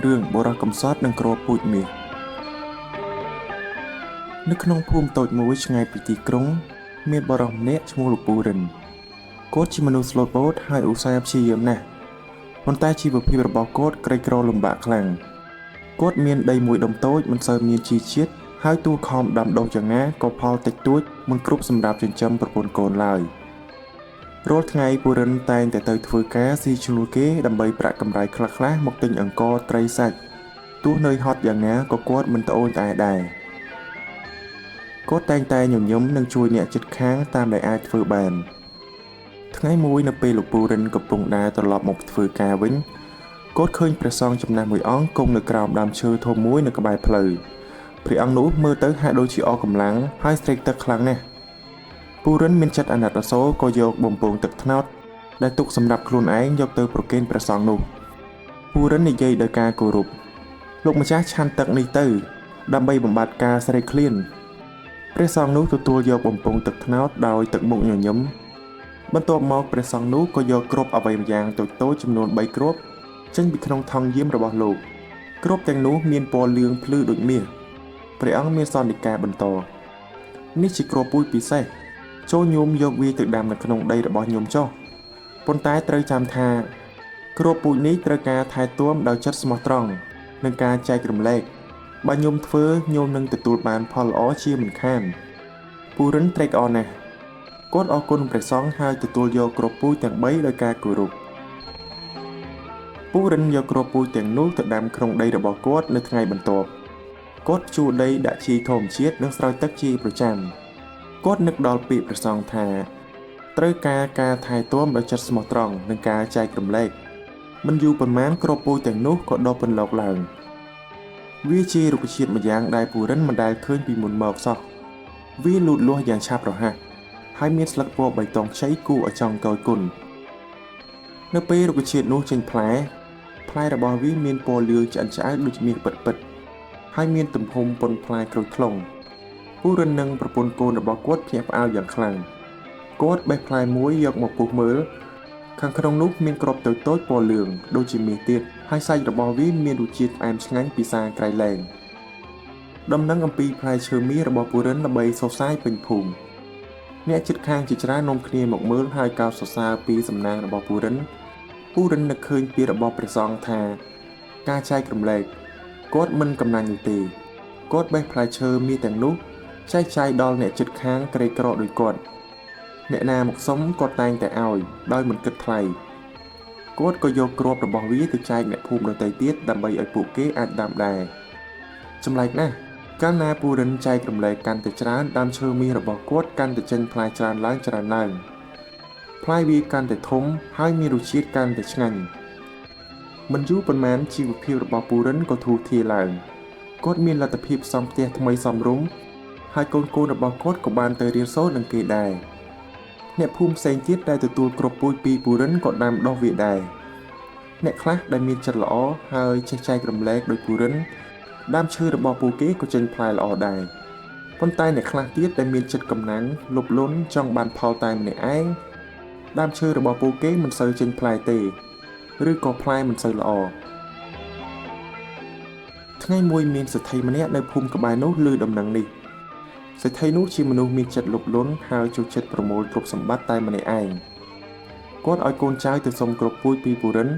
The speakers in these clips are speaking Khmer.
រឿងបុរសកំសត់និងគ្រាប់ពូជមាសនៅក្នុងភូមិតូចមួយឆ្ងាយពីទីក្រុងមានបុរសម្នាក់ឈ្មោះលោកពូរិនគាត់ជាមនុស្សស្លូតបូតហើយឧស្សាហ៍ព្យាយាមណាស់ប៉ុន្តែជីវភាពរបស់គាត់ក្រីក្រលំបាកខ្លាំងគាត់មានដីមួយដុំតូចមិនសូវមានជីជាតិហើយទូខំដាំដុះយ៉ាងណាក៏ផលតិចតួចមិនគ្រប់សម្រាប់ចិញ្ចឹមប្រពន្ធកូនឡើយរាល់ថ្ងៃពូរិនតែងតែទៅធ្វើការស៊ីឈ្នួលគេដើម្បីប្រាក់កម្រៃខ្លះៗមកទិញអង្ករត្រីសាច់ទោះនឿយហត់យ៉ាងណាក៏គាត់មិនត្អូញត្អែដែរគាត់តែងតែញញឹមនិងជួយអ្នកជិតខាងតាមដែលអាចធ្វើបានថ្ងៃមួយនៅពេលលោកពូរិនកំពុងដើរត្រឡប់មកធ្វើការវិញគាត់ឃើញព្រះសង្ឃចំណាស់មួយអង្គគង់នៅក្រោមដើមឈើធំមួយនៅក្បែរផ្លូវព្រះអង្គនោះមើលទៅហាក់ដូចជាអស់កម្លាំងហើយស្រេកទឹកខ្លាំងណាស់ពូរិនមានចិត្តអាណិតអាសូរក៏យកបំពង់ទឹកត្នោតដែលទុកសម្រាប់ខ្លួនឯងយកទៅប្រគេនព្រះសង្ឃនោះពូរិននិយាយដោយការគោរពលោកម្ចាស់ឆាន់ទឹកនេះទៅដើម្បីបំបត្តិការស្រេកឃ្លានព្រះសង្ឃនោះទទួលយកបំពង់ទឹកត្នោតដោយទឹកមុខញញឹមបន្ទាប់មកព្រះសង្ឃនោះក៏យកគ្រាប់អ្វីម្យ៉ាងតូចៗចំនួន3គ្រាប់ចេញពីក្នុងថង់យាមរបស់លោកគ្រាប់ទាំងនោះមានពណ៌លឿងភ្លឺដូចមាសព្រះអង្គមានសន្និកាបន្តនេះជាគ្រាប់ពូជពិសេសចូលញោមយកវាទៅដាំនៅក្នុងដីរបស់ញោមចុះប៉ុន្តែត្រូវចាំថាគ្រាប់ពូជនេះត្រូវការថែទាំដោយចិត្តស្មោះត្រង់និងការចែករំលែកបើញោមធ្វើញោមនឹងទទួលបានផលល្អជាមិនខានពូរិនត្រេកអរណាស់គាត់អរគុណព្រះសង្ឃហើយទទួលយកគ្រាប់ពូជទាំង3ដោយការគោរពពូរិនយកគ្រាប់ពូជទាំងនោះទៅដាំក្នុងដីរបស់គាត់នៅថ្ងៃបន្ទាប់គាត់ជួដីដាក់ជីធម្មជាតិនិងស្រោចទឹកជាប្រចាំគាត់នឹកដល់ពាក្យព្រះសង្ឃថាត្រូវការថែទាំដោយចិត្តស្មោះត្រង់និងការចែករំលែកមិនយូរប៉ុន្មានគ្រាប់ពូជទាំងនោះក៏ដុះពន្លកឡើងវាជារុក្ខជាតិម្យ៉ាងដែលពូរិនមិនដែលឃើញពីមុនមកសោះវាលូតលាស់យ៉ាងឆាប់រហ័សហើយមានស្លឹកពណ៌បៃតងខ្ចីគួរឲ្យចង់កយគុណនៅពេលរុក្ខជាតិនោះចេញផ្លែរបស់វាមានពណ៌លឿងឆ្អិនឆ្អៅដូចមាសពិតៗហើយមានទំហំប៉ុនផ្លែក្រូចថ្លុងពូរិននិងប្រពន្ធកូនរបស់គាត់ភ្ញាក់ផ្អើលយ៉ាងខ្លាំងគាត់បេះផ្លែមួយយកមកពុះមើលខាងក្នុងនោះមានគ្រាប់តូចៗពណ៌លឿងដូចជាមាសទៀតហើយសាច់របស់វាមានរសជាតិផ្អែមឆ្ងាញ់ពិសាក្រៃលែងដំណឹងអំពីផ្លែឈើមាសរបស់ពូរិនល្បីសុសសាយពេញភូមិអ្នកជិតខាងជាច្រើននាំគ្នាមកមើលហើយកោតសរសើរពីសំណាងរបស់ពូរិននឹកឃើញពីរបស់ព្រះសង្ឃថាការចែករំលែកគាត់មិនកំណាញ់នោះទេគាត់បេះផ្លែឈើមាសទាំងនោះចែកចាយដល់អ្នកជិតខាងក្រីក្រដូចគាត់អ្នកណាមកសុំគាត់តែងតែឲ្យដោយមិនគិតថ្លៃគាត់ក៏យកគ្រាប់របស់វាទៅចែកអ្នកភូមិដទៃទៀតដើម្បីឲ្យពួកគេអាចដាំដែរចម្លែកណាស់កាលណាពូរិនចែករំលែកកាន់តែច្រើនដើមឈើមាសរបស់គាត់កាន់តែចេញផ្លែច្រើនឡើងផ្លែវាកាន់តែធំហើយមានរសជាតិកាន់តែឆ្ងាញ់មិនយូរប៉ុន្មានជីវភាពរបស់ពូរិនក៏ធូរធារឡើងគាត់មានលទ្ធភាពសង់ផ្ទះថ្មីសមរម្យហើយកូនរបស់គាត់ក៏បានទៅរៀនសូត្រនឹងគេដែរអ្នកភូមិផ្សេងទៀតដែលទទួលគ្រាប់ពូជពីពូរិនក៏ដាំដុះវាដែរអ្នកខ្លះដែលមានចិត្តល្អហើយចេះចែករំលែកដោយពូរិនដើមឈើរបស់ពួកគេក៏ចេញផ្លែល្អដែរប៉ុន្តែអ្នកខ្លះទៀតដែលមានចិត្តកំណាញ់លោភលន់ចង់បានផលតែម្នាក់ឯងដើមឈើរបស់ពួកគេមិនសូវចេញផ្លែទេឬក៏ផ្លែមិនសូវល្អថ្ងៃមួយមានសេដ្ឋីម្នាក់នៅភូមិក្បែរនោះឮដំណឹងនេះសេដ្ឋីនោះជាមនុស្សមានចិត្តលោភលន់ហើយចូលចិត្តប្រមូលទ្រព្យសម្បត្តិតែម្នាក់ឯងគាត់ឲ្យកូនចៅទៅសុំគ្រាប់ពូជពីពូរិន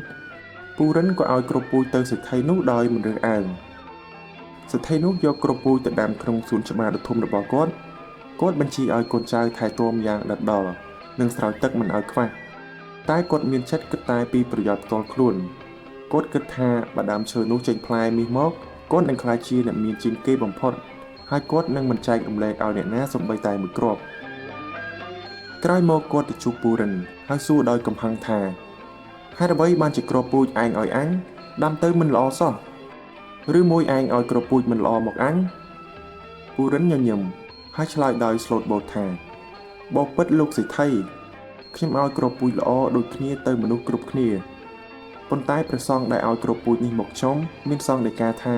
ក៏ឲ្យគ្រាប់ពូជទៅសេដ្ឋីនោះដោយមិនរើសអើងសេដ្ឋីនោះយកគ្រាប់ពូជទៅដាំក្នុងសួនច្បារដ៏ធំរបស់គាត់បញ្ជាឲ្យកូនចៅថែទាំយ៉ាងដិតដល់និងស្រោចទឹកមិនឲ្យខ្វះតែគាត់មានចិត្តគិតតែពីប្រយោជន៍ផ្ទាល់ខ្លួនគាត់គិតថាបើដើមឈើនោះចេញផ្លែមាសមកគាត់នឹងក្លាយជាអ្នកមានជាងគេបំផុតហើយគាត់នឹងមិនចែករំលែកឲ្យអ្នកណាសូម្បីតែមួយគ្រាប់ក្រោយមកគាត់ទៅជួបពូរិនហើយសួរដោយកំហឹងថាហេតុអ្វីបានជាគ្រាប់ពូជឯងឲ្យអញដាំទៅមិនល្អសោះឬមួយឯងឲ្យគ្រាប់ពូជមិនល្អមកអញពូរិនញញឹមហើយឆ្លើយដោយស្លូតបូតថាបបិទ្ធលោកសេដ្ឋីខ្ញុំឲ្យគ្រាប់ពូជល្អដូចគ្នាទៅមនុស្សគ្រប់គ្នាប៉ុន្តែព្រះសង្ឃដែលឲ្យគ្រាប់ពូជនេះមកខ្ញុំមានសង្ឃដីកាថា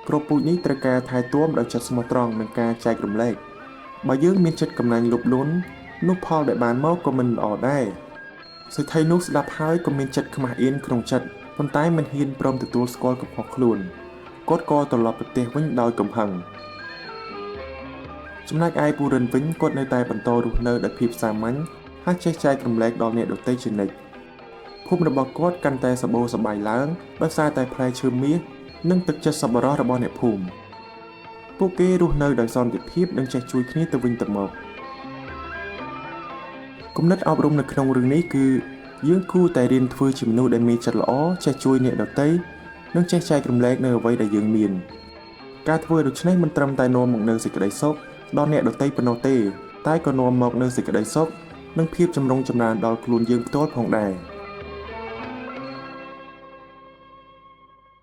គ្រាប់ពូជនេះត្រូវការថែទាំដោយចិត្តស្មោះត្រង់និងការចែករំលែកបើយើងមានចិត្តកំណាញ់លោភលន់នោះផលដែលបានមកក៏មិនល្អដែរសេដ្ឋីនោះស្ដាប់ហើយក៏មានចិត្តខ្មាស់អៀនក្នុងចិត្ត ប៉ុន្តែមិនហ៊ានព្រមទទួលស្គាល់កំហុសខ្លួនគាត់ក៏ត្រឡប់ទៅផ្ទះវិញដោយកំហឹងចំណែកឯពូរិនវិញគាត់នៅតែបន្តរស់នៅដោយភាពសាមញ្ញហើយចេះចែករំលែកដល់អ្នកដទៃជានិច្ចភូមិរបស់គាត់កាន់តែសម្បូរសប្បាយឡើងដោយសារតែផ្លែឈើមាសនិងទឹកចិត្តសប្បុរសរបស់អ្នកភូមិពួកគេរស់នៅដោយសន្តិភាពនិងចេះជួយគ្នាទៅវិញទៅមកគំនិតអប់រំនៅក្នុងរឿងនេះគឺយើងគួរតែរៀនធ្វើជាមនុស្សដែលមានចិត្តល្អចេះជួយអ្នកដទៃនិងចេះចែករំលែកនៅអ្វីដែលយើងមានការធ្វើដូច្នេះមិនត្រឹមតែនាំមកនូវសេចក្តីសុខដល់អ្នកដទៃប៉ុណ្ណោះទេតែក៏នាំមកនូវសេចក្តីសុខនិងភាពចម្រុងចម្រើនដល់ខ្លួនយើងផ្ទាល់ផងដែរ